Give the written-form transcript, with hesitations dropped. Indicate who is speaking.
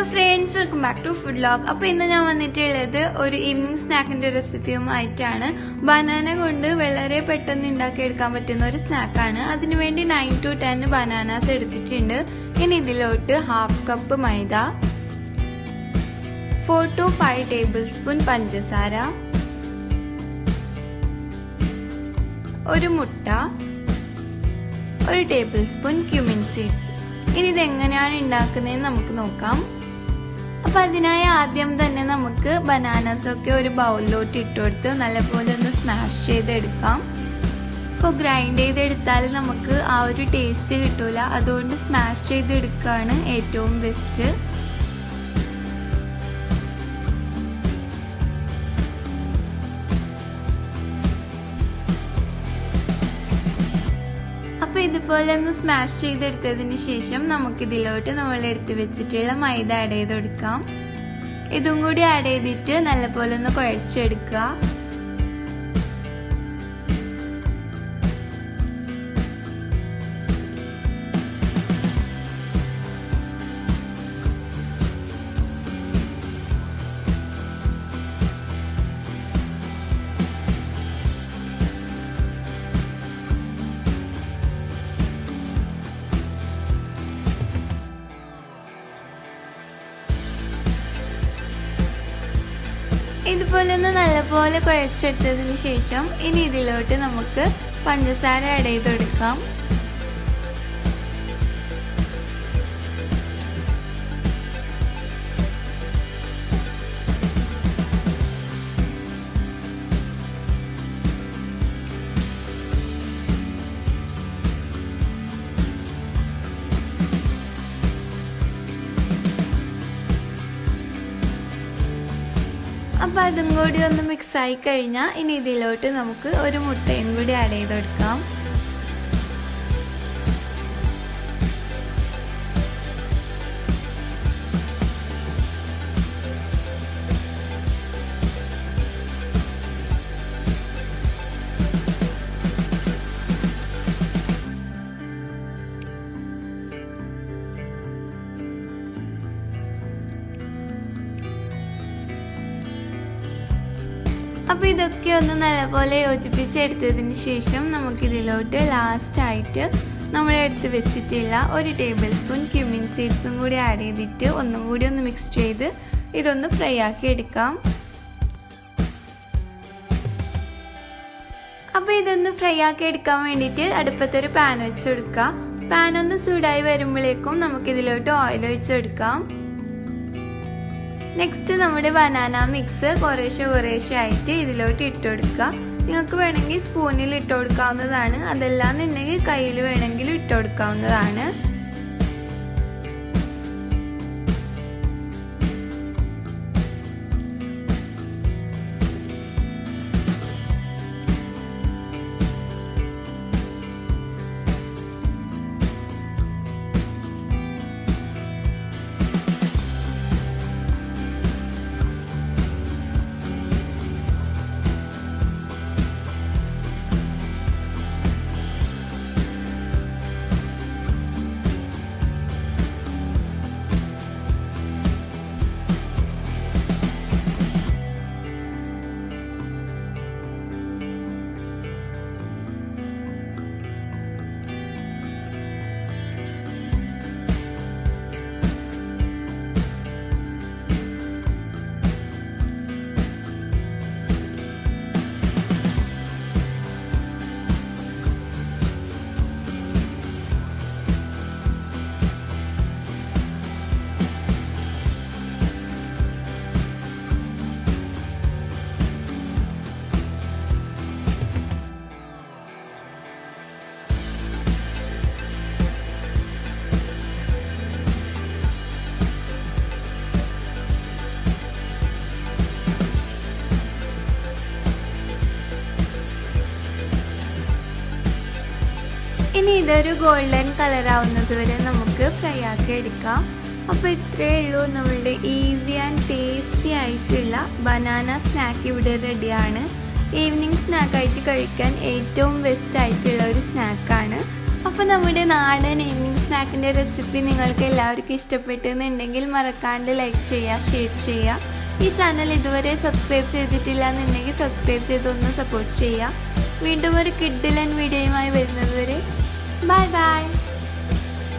Speaker 1: Hello friends, welcome back to food vlog. അപ്പോൾ ഇന്ന് ഞാൻ വന്നിട്ടുള്ളത് ഒരു ഈവനിംഗ് സ്നാക്കിന്റെ റെസിപ്പിയുമായിട്ടാണ്. ബനാന കൊണ്ട് വളരെ പെട്ടെന്ന് ഉണ്ടാക്കി എടുക്കാൻ പറ്റുന്ന ഒരു സ്നാക്കാണ്. അതിനുവേണ്ടി 9 to 10 ബനാനാസ് എടുത്തിട്ടുണ്ട്. ഇനി ഇതിലോട്ട് 1/2 കപ്പ് മൈദ, 4 to 5 ടേബിൾസ്പൂൺ പഞ്ചസാര, ഒരു മുട്ട, 1 ടേബിൾസ്പൂൺ ക്യുമിൻ സീഡ്സ്. ഇനി ഇതെങ്ങനെയാണ് ഉണ്ടാക്കുന്നതെന്ന് നമുക്ക് നോക്കാം. അപ്പൊ അതിനായി ആദ്യം തന്നെ നമുക്ക് ബനാനാസ് ഒക്കെ ഒരു ബൗളിലോട്ട് ഇട്ടുകൊടുത്ത് നല്ലപോലെ ഒന്ന് സ്മാഷ് ചെയ്തെടുക്കാം. അപ്പോൾ ഗ്രൈൻഡ് ചെയ്തെടുത്താൽ നമുക്ക് ആ ഒരു ടേസ്റ്റ് കിട്ടൂല, അതുകൊണ്ട് സ്മാഷ് ചെയ്തെടുക്കുകയാണ് ഏറ്റവും ബെസ്റ്റ്. അപ്പോൾ ഇതുപോലെ ഒന്ന് സ്മാഷ് ചെയ്തെടുത്തതിന് ശേഷം നമുക്കിതിലോട്ട് നമ്മൾ എടുത്ത് വെച്ചിട്ടുള്ള മൈദ ആഡ് ചെയ്ത് കൊടുക്കാം. ഇതും കൂടി ആഡ് ചെയ്തിട്ട് നല്ലപോലെ ഒന്ന് കുഴച്ചെടുക്കുക. ഇതുപോലെ ഒന്ന് നല്ലപോലെ കുഴച്ചെടുത്തതിന് ശേഷം ഇനി ഇതിലോട്ട് നമുക്ക് പഞ്ചസാര ആഡ് ചെയ്ത് കൊടുക്കാം. അപ്പോൾ അതും കൂടി ഒന്ന് മിക്സ് ആയി കഴിഞ്ഞാൽ ഇനി ഇതിലോട്ട് നമുക്ക് ഒരു മുട്ടയും കൂടി ആഡ് ചെയ്ത് കൊടുക്കാം. അപ്പോൾ ഇതൊക്കെ ഒന്ന് നല്ലപോലെ യോജിപ്പിച്ചെടുത്തതിന് ശേഷം നമുക്കിതിലോട്ട് ലാസ്റ്റായിട്ട് നമ്മൾ എടുത്ത് വെച്ചിട്ടുള്ള 1 ടേബിൾസ്പൂൺ ക്യുമിൻ സീഡ്സും കൂടി ആഡ് ചെയ്തിട്ട് ഒന്നും കൂടി ഒന്ന് മിക്സ് ചെയ്ത് ഇതൊന്ന് ഫ്രൈ ആക്കി എടുക്കാം. അപ്പോൾ ഇതൊന്ന് ഫ്രൈ ആക്കി എടുക്കാൻ വേണ്ടിയിട്ട് അടുപ്പത്തൊരു പാൻ വെച്ച് കൊടുക്കുക. പാൻ ഒന്ന് ചൂടായി വരുമ്പോഴേക്കും നമുക്കിതിലോട്ട് ഓയിൽ ഒഴിച്ച് കൊടുക്കാം. നെക്സ്റ്റ് നമ്മുടെ ബനാന മിക്സ് കുറേശ്ശെ ആയിട്ട് ഇതിലോട്ട് ഇട്ട് കൊടുക്കുക. നിങ്ങൾക്ക് വേണമെങ്കിൽ സ്പൂണിൽ ഇട്ട് കൊടുക്കാവുന്നതാണ്, അതല്ലാന്നുണ്ടെങ്കിൽ കയ്യിൽ വേണമെങ്കിലും ഇട്ട് കൊടുക്കാവുന്നതാണ്. ഇനി ഇതൊരു ഗോൾഡൻ കളർ ആവുന്നത് വരെ നമുക്ക് ഫ്രൈ ആക്കി എടുക്കാം. അപ്പോൾ ഇത്രയേ ഉള്ളൂ, നമ്മളുടെ ഈസി ആൻഡ് ടേസ്റ്റി ആയിട്ടുള്ള ബനാന സ്നാക്ക് ഇവിടെ റെഡിയാണ്. ഈവനിങ് സ്നാക്കായിട്ട് കഴിക്കാൻ ഏറ്റവും ബെസ്റ്റ് ആയിട്ടുള്ള ഒരു സ്നാക്കാണ്. അപ്പോൾ നമ്മുടെ നാടൻ ഈവനിങ് സ്നാക്കിൻ്റെ റെസിപ്പി നിങ്ങൾക്ക് എല്ലാവർക്കും ഇഷ്ടപ്പെട്ടെന്നുണ്ടെങ്കിൽ മറക്കാണ്ട് ലൈക്ക് ചെയ്യുക, ഷെയർ ചെയ്യുക. ഈ ചാനൽ ഇതുവരെ സബ്സ്ക്രൈബ് ചെയ്തിട്ടില്ല എന്നുണ്ടെങ്കിൽ സബ്സ്ക്രൈബ് ചെയ്തൊന്ന് സപ്പോർട്ട് ചെയ്യുക. വീണ്ടും ഒരു കിഡിലൻ വീഡിയോയുമായി